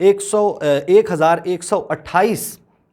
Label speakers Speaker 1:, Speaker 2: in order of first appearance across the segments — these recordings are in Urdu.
Speaker 1: 1128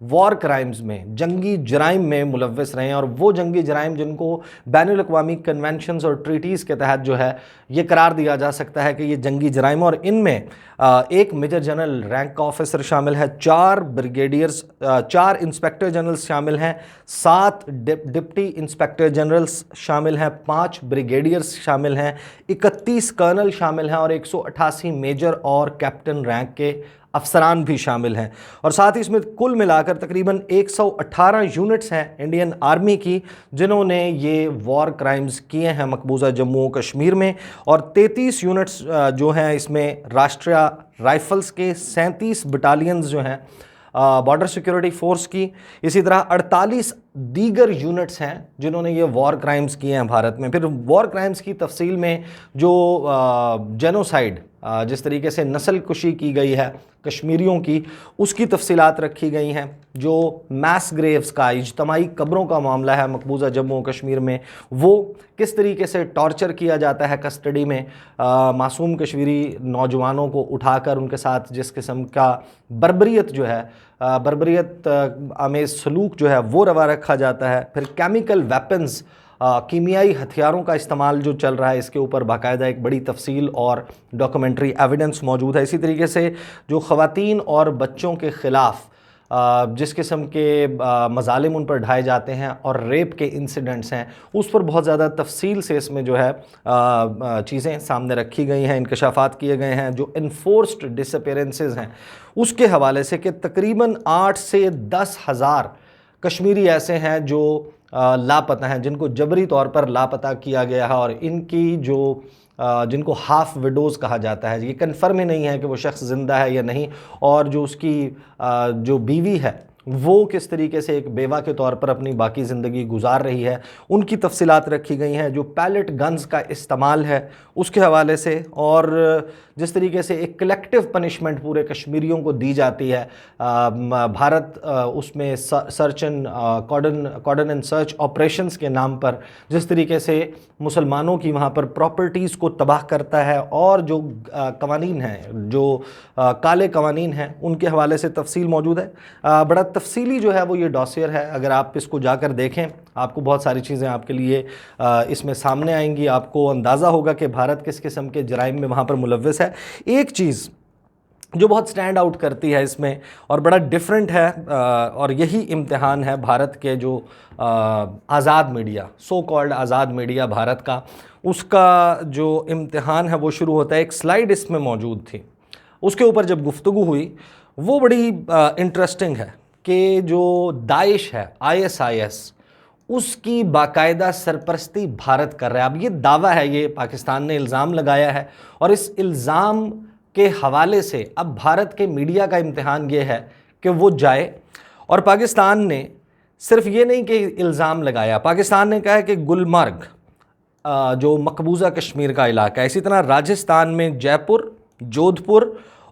Speaker 1: وار کرائمز میں، جنگی جرائم میں ملوث رہے ہیں، اور وہ جنگی جرائم جن کو بین الاقوامی کنونشنز اور ٹریٹیز کے تحت جو ہے یہ قرار دیا جا سکتا ہے کہ یہ جنگی جرائم، اور ان میں ایک میجر جنرل رینک کا آفیسر شامل ہے، 4 بریگیڈیئرز، 4 انسپیکٹر جنرلز شامل ہیں، 7 ڈپٹی انسپیکٹر جنرلز شامل ہیں، 5 بریگیڈیئرز شامل ہیں، 31 کرنل شامل ہیں، اور 188 میجر اور کیپٹن رینک کے افسران بھی شامل ہیں، اور ساتھ ہی اس میں کل ملا کر تقریباً 118 یونٹس ہیں انڈین آرمی کی جنہوں نے یہ وار کرائمز کیے ہیں مقبوضہ جموں و کشمیر میں، اور 33 یونٹس جو ہیں اس میں راشٹریہ رائفلز کے، 37 بٹالینز جو ہیں بارڈر سیکیورٹی فورس کی، اسی طرح 48 دیگر یونٹس ہیں جنہوں نے یہ وار کرائمز کیے ہیں بھارت میں۔ پھر وار کرائمز کی تفصیل میں جو جینوسائیڈ، جس طریقے سے نسل کشی کی گئی ہے کشمیریوں کی، اس کی تفصیلات رکھی گئی ہیں، جو میس گریوز کا، اجتماعی قبروں کا معاملہ ہے مقبوضہ جموں و کشمیر میں، وہ کس طریقے سے ٹارچر کیا جاتا ہے کسٹڈی میں معصوم کشمیری نوجوانوں کو اٹھا کر ان کے ساتھ جس قسم کا بربریت جو ہے، بربریت آمیز سلوک جو ہے وہ روا رکھا جاتا ہے۔ پھر کیمیکل ویپنز، کیمیائی ہتھیاروں کا استعمال جو چل رہا ہے، اس کے اوپر باقاعدہ ایک بڑی تفصیل اور ڈاکومنٹری ایویڈنس موجود ہے۔ اسی طریقے سے جو خواتین اور بچوں کے خلاف جس قسم کے مظالم ان پر ڈھائے جاتے ہیں اور ریپ کے انسیڈنٹس ہیں، اس پر بہت زیادہ تفصیل سے اس میں جو ہے چیزیں سامنے رکھی گئی ہیں، انکشافات کیے گئے ہیں۔ جو انفورسڈ ڈس اپیرنسز ہیں اس کے حوالے سے کہ تقریباً 8 سے 10 ہزار کشمیری ایسے ہیں جو لاپتہ ہیں، جن کو جبری طور پر لاپتہ کیا گیا ہے، اور ان کی جو جن کو ہاف وڈوز کہا جاتا ہے، یہ کنفرم ہی نہیں ہے کہ وہ شخص زندہ ہے یا نہیں، اور جو اس کی جو بیوی ہے وہ کس طریقے سے ایک بیوہ کے طور پر اپنی باقی زندگی گزار رہی ہے، ان کی تفصیلات رکھی گئی ہیں۔ جو پیلٹ گنز کا استعمال ہے اس کے حوالے سے، اور جس طریقے سے ایک کلیکٹیو پنشمنٹ پورے کشمیریوں کو دی جاتی ہے، بھارت اس میں search and cordon and search operations کے نام پر جس طریقے سے مسلمانوں کی وہاں پر پراپرٹیز کو تباہ کرتا ہے، اور جو قوانین ہیں، جو کالے قوانین ہیں، ان کے حوالے سے تفصیل موجود ہے۔ بڑا تفصیلی جو ہے وہ یہ ڈاسیر ہے، اگر آپ اس کو جا کر دیکھیں آپ کو بہت ساری چیزیں آپ کے لیے اس میں سامنے آئیں گی، آپ کو اندازہ ہوگا کہ بھارت کس قسم کے جرائم میں وہاں پر ملوث ہے۔ ایک چیز جو بہت سٹینڈ آؤٹ کرتی ہے اس میں اور بڑا ڈیفرنٹ ہے، اور یہی امتحان ہے بھارت کے جو آزاد میڈیا، سو کالڈ آزاد میڈیا بھارت کا، اس کا جو امتحان ہے وہ شروع ہوتا ہے۔ ایک سلائیڈ اس میں موجود تھی، اس کے اوپر جب گفتگو ہوئی وہ بڑی انٹرسٹنگ ہے کہ جو داعش ہے، ISIS، اس کی باقاعدہ سرپرستی بھارت کر رہا ہے۔ اب یہ دعویٰ ہے، یہ پاکستان نے الزام لگایا ہے، اور اس الزام کے حوالے سے اب بھارت کے میڈیا کا امتحان یہ ہے کہ وہ جائے، اور پاکستان نے صرف یہ نہیں کہ الزام لگایا، پاکستان نے کہا ہے کہ گلمرگ جو مقبوضہ کشمیر کا علاقہ ہے، اسی طرح راجستھان میں جے پور، جودھ پور،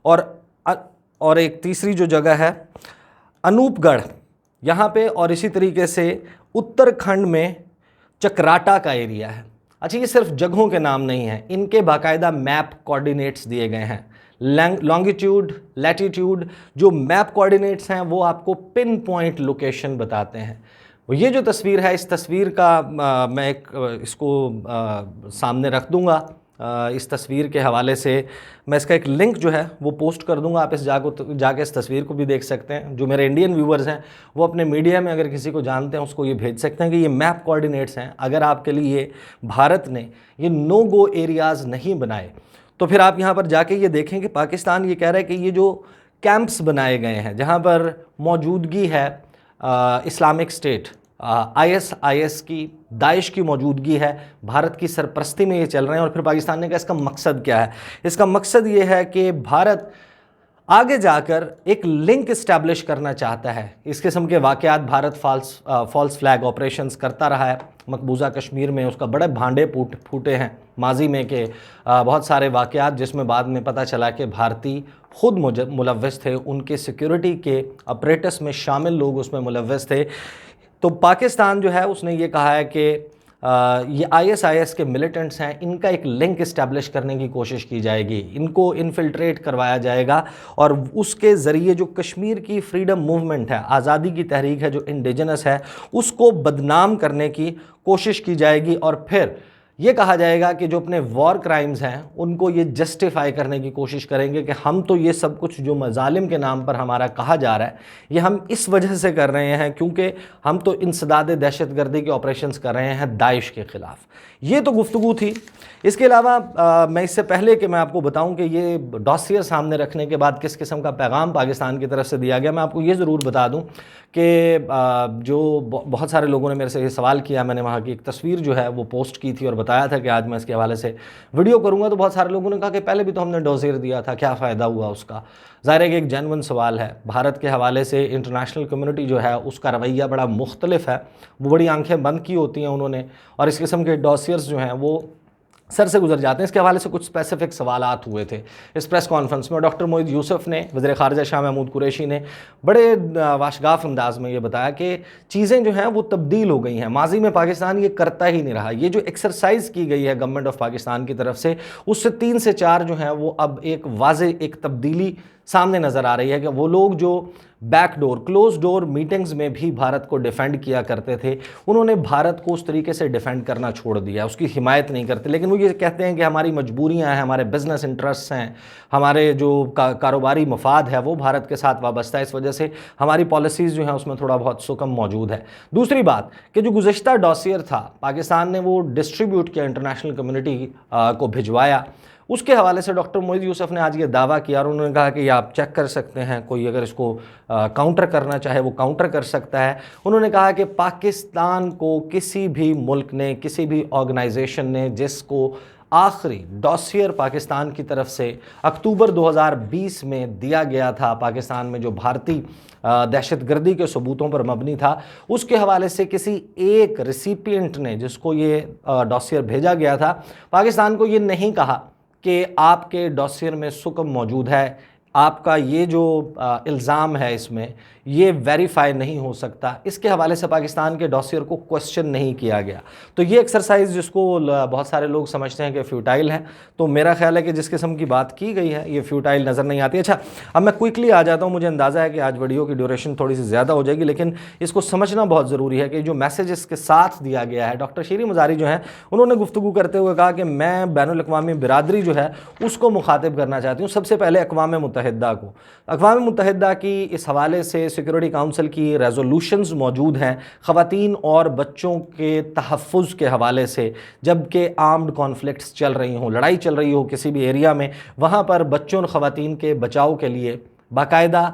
Speaker 1: اور ایک تیسری جو جگہ ہے انوپ گڑھ یہاں پہ، اور اسی طریقے سے اتراکھنڈ میں چکراٹا کا ایریا ہے۔ اچھا، یہ صرف جگہوں کے نام نہیں ہیں، ان کے باقاعدہ میپ کوارڈینیٹس دیے گئے ہیں، لانگیٹیوڈ، لیٹیٹیوڈ، جو میپ کوارڈینیٹس ہیں وہ آپ کو پن پوائنٹ لوکیشن بتاتے ہیں۔ یہ جو تصویر ہے، اس تصویر کا میں اس کو سامنے رکھ دوں گا، اس تصویر کے حوالے سے میں اس کا ایک لنک جو ہے وہ پوسٹ کر دوں گا، آپ اس جا کے اس تصویر کو بھی دیکھ سکتے ہیں۔ جو میرے انڈین ویورز ہیں وہ اپنے میڈیا میں اگر کسی کو جانتے ہیں اس کو یہ بھیج سکتے ہیں کہ یہ میپ کوارڈینیٹس ہیں، اگر آپ کے لیے بھارت نے یہ نو گو ایریاز نہیں بنائے تو پھر آپ یہاں پر جا کے یہ دیکھیں کہ پاکستان یہ کہہ رہا ہے کہ یہ جو کیمپس بنائے گئے ہیں جہاں پر موجودگی ہے اسلامک اسٹیٹ، ISIS کی، داعش کی موجودگی ہے، بھارت کی سرپرستی میں یہ چل رہے ہیں، اور پھر پاکستان نے کہا اس کا مقصد کیا ہے؟ اس کا مقصد یہ ہے کہ بھارت آگے جا کر ایک لنک اسٹیبلش کرنا چاہتا ہے۔ اس قسم کے واقعات بھارت فالس فلیگ آپریشنز کرتا رہا ہے مقبوضہ کشمیر میں، اس کا بڑے بھانڈے پھوٹے ہیں ماضی میں، کہ بہت سارے واقعات جس میں بعد میں پتہ چلا کہ بھارتی خود ملوث تھے، ان کے سیکیورٹی کے اپریٹس میں شامل لوگ اس میں ملوث تھے۔ تو پاکستان جو ہے اس نے یہ کہا ہے کہ یہ ISIS کے ملیٹنٹس ہیں، ان کا ایک لنک اسٹیبلش کرنے کی کوشش کی جائے گی، ان کو انفلٹریٹ کروایا جائے گا، اور اس کے ذریعے جو کشمیر کی فریڈم موومنٹ ہے، آزادی کی تحریک ہے جو انڈیجنس ہے، اس کو بدنام کرنے کی کوشش کی جائے گی، اور پھر یہ کہا جائے گا کہ جو اپنے وار کرائمز ہیں ان کو یہ جسٹیفائی کرنے کی کوشش کریں گے کہ ہم تو یہ سب کچھ جو مظالم کے نام پر ہمارا کہا جا رہا ہے یہ ہم اس وجہ سے کر رہے ہیں کیونکہ ہم تو انسداد دہشت گردی کے آپریشنز کر رہے ہیں داعش کے خلاف۔ یہ تو گفتگو تھی۔ اس کے علاوہ میں اس سے پہلے کہ میں آپ کو بتاؤں کہ یہ ڈاسیر سامنے رکھنے کے بعد کس قسم کا پیغام پاکستان کی طرف سے دیا گیا، میں آپ کو یہ ضرور بتا دوں کہ جو بہت سارے لوگوں نے میرے سے یہ سوال کیا، میں نے وہاں کی ایک تصویر جو ہے وہ پوسٹ کی تھی اور بتایا تھا کہ آج میں اس کے حوالے سے ویڈیو کروں گا، تو بہت سارے لوگوں نے کہا کہ پہلے بھی تو ہم نے ڈوزیر دیا تھا، کیا فائدہ ہوا اس کا؟ ظاہر ہے کہ ایک جینون سوال ہے۔ بھارت کے حوالے سے انٹرنیشنل کمیونٹی جو ہے اس کا رویہ بڑا مختلف ہے، وہ بڑی آنکھیں بند کی ہوتی ہیں انہوں نے، اور اس قسم کے ڈوسیئرز جو ہیں وہ سر سے گزر جاتے ہیں۔ اس کے حوالے سے کچھ اسپیسیفک سوالات ہوئے تھے اس پریس کانفرنس میں۔ ڈاکٹر موئید یوسف نے، وزیر خارجہ شاہ محمود قریشی نے بڑے واشگاف انداز میں یہ بتایا کہ چیزیں جو ہیں وہ تبدیل ہو گئی ہیں، ماضی میں پاکستان یہ کرتا ہی نہیں رہا، یہ جو ایکسرسائز کی گئی ہے گورنمنٹ آف پاکستان کی طرف سے، اس سے 3 سے 4 جو ہیں وہ اب ایک واضح ایک تبدیلی سامنے نظر آ رہی ہے کہ وہ لوگ جو بیک ڈور، کلوز ڈور میٹنگز میں بھی بھارت کو ڈیفینڈ کیا کرتے تھے، انہوں نے بھارت کو اس طریقے سے ڈیفینڈ کرنا چھوڑ دیا، اس کی حمایت نہیں کرتے، لیکن وہ یہ کہتے ہیں کہ ہماری مجبوریاں ہیں، ہمارے بزنس انٹرسٹس ہیں، ہمارے جو کاروباری مفاد ہے وہ بھارت کے ساتھ وابستہ ہے، اس وجہ سے ہماری پالیسیز جو ہیں اس میں تھوڑا بہت سکم موجود ہے۔ دوسری بات کہ جو گزشتہ ڈاسیر تھا پاکستان نے وہ ڈسٹریبیوٹ کیا انٹرنیشنل کمیونٹی کو بھجوایا، اس کے حوالے سے ڈاکٹر موئید یوسف نے آج یہ دعویٰ کیا، اور انہوں نے کہا کہ یہ آپ چیک کر سکتے ہیں، کوئی اگر اس کو کاؤنٹر کرنا چاہے وہ کاؤنٹر کر سکتا ہے۔ انہوں نے کہا کہ پاکستان کو کسی بھی ملک نے، کسی بھی آرگنائزیشن نے جس کو آخری ڈاسیر پاکستان کی طرف سے اکتوبر 2020 میں دیا گیا تھا، پاکستان میں جو بھارتی دہشت گردی کے ثبوتوں پر مبنی تھا، اس کے حوالے سے کسی ایک ریسیپینٹ نے جس کو یہ ڈاسیر بھیجا گیا تھا، پاکستان کو یہ نہیں کہا کہ آپ کے ڈاسیر میں سکم موجود ہے، آپ کا یہ جو الزام ہے اس میں یہ ویریفائی نہیں ہو سکتا، اس کے حوالے سے پاکستان کے ڈاسیر کو کوسچن نہیں کیا گیا۔ تو یہ ایکسرسائز جس کو بہت سارے لوگ سمجھتے ہیں کہ فیوٹائل ہے، تو میرا خیال ہے کہ جس قسم کی بات کی گئی ہے یہ فیوٹائل نظر نہیں آتی۔ اچھا، اب میں کوئکلی آ جاتا ہوں، مجھے اندازہ ہے کہ آج ویڈیو کی ڈیوریشن تھوڑی سی زیادہ ہو جائے گی، لیکن اس کو سمجھنا بہت ضروری ہے کہ جو میسیج اس کے ساتھ دیا گیا ہے۔ ڈاکٹر شیریں مزاری جو ہیں انہوں نے گفتگو کرتے ہوئے کہا کہ میں بین الاقوامی برادری جو ہے اس کو مخاطب کرنا چاہتی ہوں، سب سے پہلے اقوام متحدہ کو۔ اقوام متحدہ کی اس حوالے سے سیکورٹی کاؤنسل کی ریزولوشنز موجود ہیں خواتین اور بچوں کے تحفظ کے حوالے سے، جبکہ آرمڈ کانفلکٹس چل رہی ہوں، لڑائی چل رہی ہو کسی بھی ایریا میں، وہاں پر بچوں اور خواتین کے بچاؤ کے لیے باقاعدہ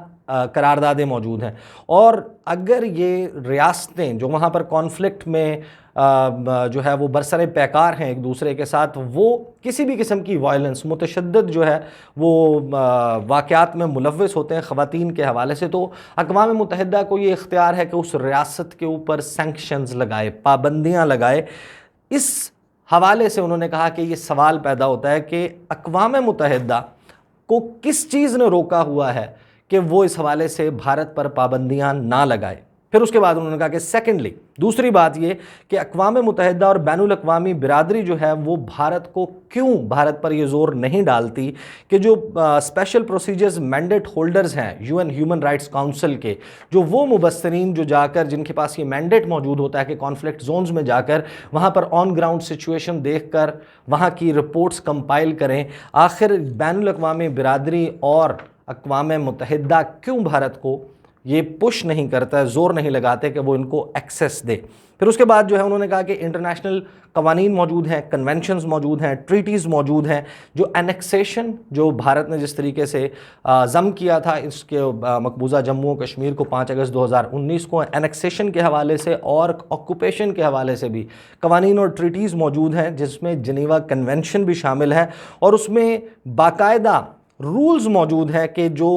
Speaker 1: قراردادیں موجود ہیں، اور اگر یہ ریاستیں جو وہاں پر کانفلکٹ میں جو ہے وہ برسر پیکار ہیں ایک دوسرے کے ساتھ، وہ کسی بھی قسم کی وائلنس، متشدد جو ہے وہ واقعات میں ملوث ہوتے ہیں خواتین کے حوالے سے، تو اقوام متحدہ کو یہ اختیار ہے کہ اس ریاست کے اوپر سینکشنز لگائے، پابندیاں لگائے۔ اس حوالے سے انہوں نے کہا کہ یہ سوال پیدا ہوتا ہے کہ اقوام متحدہ کو کس چیز نے روکا ہوا ہے کہ وہ اس حوالے سے بھارت پر پابندیاں نہ لگائے۔ پھر اس کے بعد انہوں نے کہا کہ سیکنڈلی، دوسری بات یہ کہ اقوام متحدہ اور بین الاقوامی برادری جو ہے وہ بھارت پر یہ زور نہیں ڈالتی کہ جو اسپیشل پروسیجرز مینڈیٹ ہولڈرز ہیں UN ہیومن رائٹس کاؤنسل کے، جو وہ مبصرین جو جا کر جن کے پاس یہ مینڈیٹ موجود ہوتا ہے کہ کانفلکٹ زونز میں جا کر وہاں پر آن گراؤنڈ سچویشن دیکھ کر وہاں کی رپورٹس کمپائل کریں، آخر بین الاقوامی برادری اور اقوام متحدہ کیوں بھارت کو یہ پش نہیں کرتا ہے، زور نہیں لگاتے کہ وہ ان کو ایکسیس دے۔ پھر اس کے بعد جو ہے انہوں نے کہا کہ انٹرنیشنل قوانین موجود ہیں، کنونشنز موجود ہیں، ٹریٹیز موجود ہیں، جو انیکسیشن جو بھارت نے جس طریقے سے ضم کیا تھا اس کے مقبوضہ جموں و کشمیر کو 5 اگست 2019 کو، انیکسیشن کے حوالے سے اور آکوپیشن کے حوالے سے بھی قوانین اور ٹریٹیز موجود ہیں، جس میں جنیوا کنونشن بھی شامل ہے، اور اس میں باقاعدہ رولز موجود ہیں کہ جو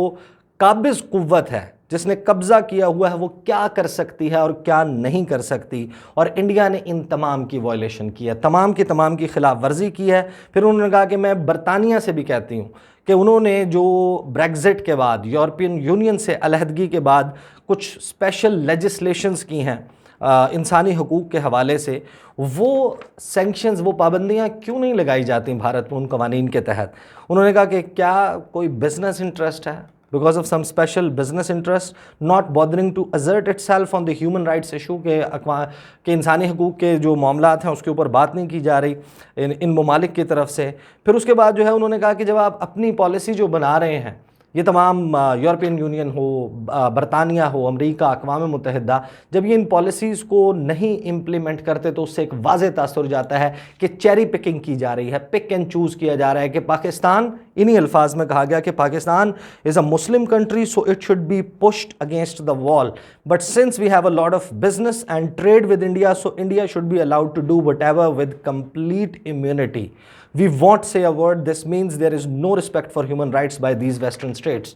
Speaker 1: قابض قوت ہے، جس نے قبضہ کیا ہوا ہے، وہ کیا کر سکتی ہے اور کیا نہیں کر سکتی، اور انڈیا نے ان تمام کی وائلیشن کی ہے، تمام کی خلاف ورزی کی ہے۔ پھر انہوں نے کہا کہ میں برطانیہ سے بھی کہتی ہوں کہ انہوں نے جو بریگزٹ کے بعد، یورپین یونین سے علیحدگی کے بعد کچھ اسپیشل لیجسلیشنز کی ہیں، انسانی حقوق کے حوالے سے وہ سینکشنز، وہ پابندیاں کیوں نہیں لگائی جاتی بھارت میں ان قوانین کے تحت؟ انہوں نے کہا کہ کیا کوئی بزنس انٹرسٹ ہے، because of some special business interest not bothering to assert itself on the human rights issue کہ انسانی حقوق کے جو معاملات ہیں اس کے اوپر بات نہیں کی جا رہی ان ممالک کی طرف سے۔ پھر اس کے بعد جو ہے انہوں نے کہا کہ جب آپ اپنی پالیسی جو بنا رہے ہیں، یہ تمام یورپین یونین ہو، برطانیہ ہو، امریکہ، اقوام متحدہ، جب یہ ان پالیسیز کو نہیں امپلیمنٹ کرتے تو اس سے ایک واضح تاثر جاتا ہے کہ چیری پکنگ کی جا رہی ہے، پک اینڈ چوز کیا جا رہا ہے کہ پاکستان، انہی الفاظ میں کہا گیا کہ Pakistan is a Muslim country so it should be pushed against the wall, but since we have a lot of business and trade with India, so India should be allowed to do whatever with complete immunity. We won't say a word. This means there is no respect for human rights by these western states.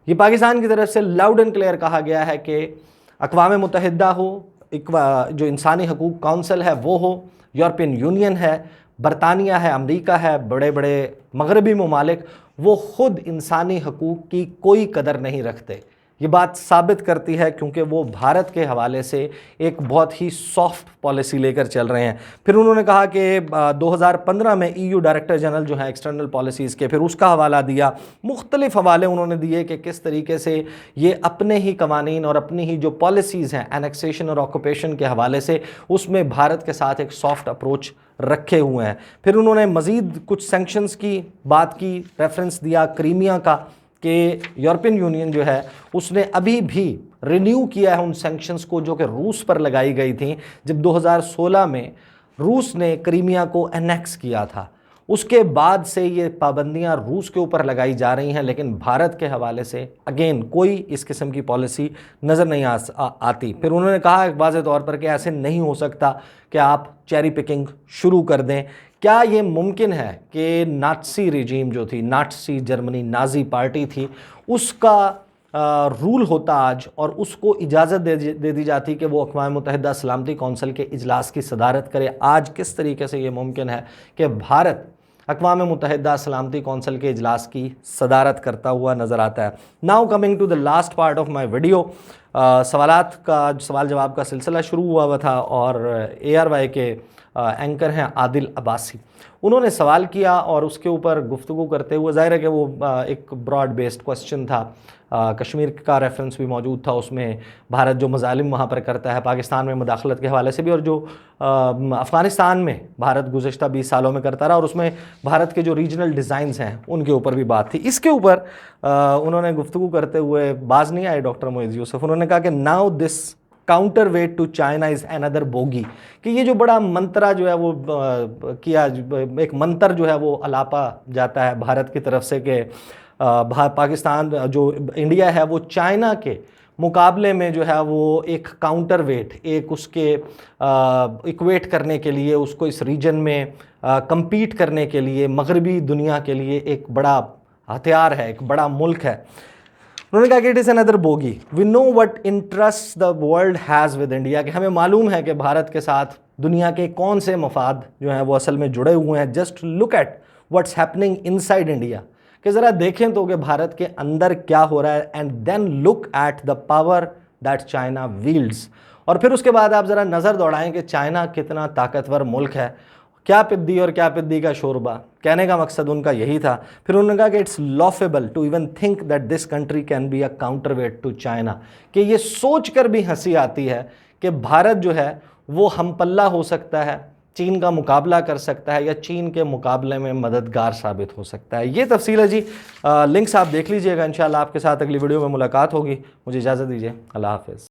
Speaker 1: یہ پاکستان کی طرف سے لاؤڈ اینڈ کلیئر کہا گیا ہے کہ اقوام متحدہ ہو، جو انسانی حقوق کونسل ہے وہ ہو، یورپین یونین ہے، برطانیہ ہے، امریکہ ہے، بڑے بڑے مغربی ممالک، وہ خود انسانی حقوق کی کوئی قدر نہیں رکھتے۔ یہ بات ثابت کرتی ہے کیونکہ وہ بھارت کے حوالے سے ایک بہت ہی سافٹ پالیسی لے کر چل رہے ہیں۔ پھر انہوں نے کہا کہ 2015 میں EU ڈائریکٹر جنرل جو ہیں ایکسٹرنل پالیسیز کے، پھر اس کا حوالہ دیا، مختلف حوالے انہوں نے دیے کہ کس طریقے سے یہ اپنے ہی قوانین اور اپنی ہی جو پالیسیز ہیں اینیکسیشن اور آکوپیشن کے حوالے سے، اس میں بھارت کے ساتھ ایک سافٹ اپروچ رکھے ہوئے ہیں۔ پھر انہوں نے مزید کچھ سینکشنز کی بات کی، ریفرنس دیا کریمیا کا کہ یورپین یونین جو ہے اس نے ابھی بھی رینیو کیا ہے ان سینکشنز کو جو کہ روس پر لگائی گئی تھیں جب 2016 میں روس نے کریمیا کو انیکس کیا تھا۔ اس کے بعد سے یہ پابندیاں روس کے اوپر لگائی جا رہی ہیں، لیکن بھارت کے حوالے سے اگین کوئی اس قسم کی پالیسی نظر نہیں آتی۔ پھر انہوں نے کہا واضح طور پر کہ ایسے نہیں ہو سکتا کہ آپ چیری پکنگ شروع کر دیں۔ کیا یہ ممکن ہے کہ نازی رجیم جو تھی، نازی جرمنی، نازی پارٹی تھی، اس کا رول ہوتا آج اور اس کو اجازت دے دی جاتی کہ وہ اقوام متحدہ سلامتی کونسل کے اجلاس کی صدارت کرے؟ آج کس طریقے سے یہ ممکن ہے کہ بھارت اقوام متحدہ سلامتی کونسل کے اجلاس کی صدارت کرتا ہوا نظر آتا ہے؟ Now coming to the last part of my video, سوالات کا سوال جواب کا سلسلہ شروع ہوا تھا اور ARY کے اینکر ہیں عادل عباسی، انہوں نے سوال کیا اور اس کے اوپر گفتگو کرتے ہوئے، ظاہر ہے کہ وہ ایک براڈ بیسڈ کوسچن تھا، کشمیر کا ریفرنس بھی موجود تھا، اس میں بھارت جو مظالم وہاں پر کرتا ہے پاکستان میں مداخلت کے حوالے سے بھی، اور جو افغانستان میں بھارت گزشتہ 20 سالوں میں کرتا رہا، اور اس میں بھارت کے جو ریجنل ڈیزائنز ہیں ان کے اوپر بھی بات تھی۔ اس کے اوپر انہوں نے گفتگو کرتے ہوئے باز نہیں آئے ڈاکٹر معیز یوسف، انہوں نے کہا کہ now this counterweight to China is اندر بوگی، کہ یہ جو بڑا منترا جو ہے وہ کیا، ایک منتر جو ہے وہ الاپا جاتا ہے بھارت کی طرف سے کہ پاکستان جو انڈیا ہے وہ چائنا کے مقابلے میں جو ہے وہ ایک کاؤنٹر ویٹ، ایک اس کے ایکویٹ کرنے کے لیے، اس کو اس ریجن میں کمپیٹ کرنے کے لیے مغربی دنیا کے لیے ایک بڑا ہتھیار ہے، ایک بڑا ملک ہے۔ انہوں نے کہا کہ اٹ از اندر بوگی، we know what interest the world has with India, کہ ہمیں معلوم ہے کہ بھارت کے ساتھ دنیا کے کون سے مفاد جو ہیں وہ اصل میں جڑے ہوئے ہیں۔ Just look at what's happening inside India, کہ ذرا دیکھیں تو کہ بھارت کے اندر کیا ہو رہا ہے، and then look at the power that China wields, اور پھر اس کے بعد آپ ذرا نظر دوڑائیں کہ چائنا کتنا طاقتور ملک ہے، کیا پدی اور کیا پدی کا شوربہ، کہنے کا مقصد ان کا یہی تھا۔ پھر انہوں نے کہا کہ it's laughable to even think that this country can be a counterweight to China, کہ یہ سوچ کر بھی ہنسی آتی ہے کہ بھارت جو ہے وہ ہم پلہ ہو سکتا ہے، چین کا مقابلہ کر سکتا ہے، یا چین کے مقابلے میں مددگار ثابت ہو سکتا ہے۔ یہ تفصیل ہے جی، لنکس آپ دیکھ لیجئے گا، انشاءاللہ آپ کے ساتھ اگلی ویڈیو میں ملاقات ہوگی۔ مجھے اجازت دیجیے، اللہ حافظ۔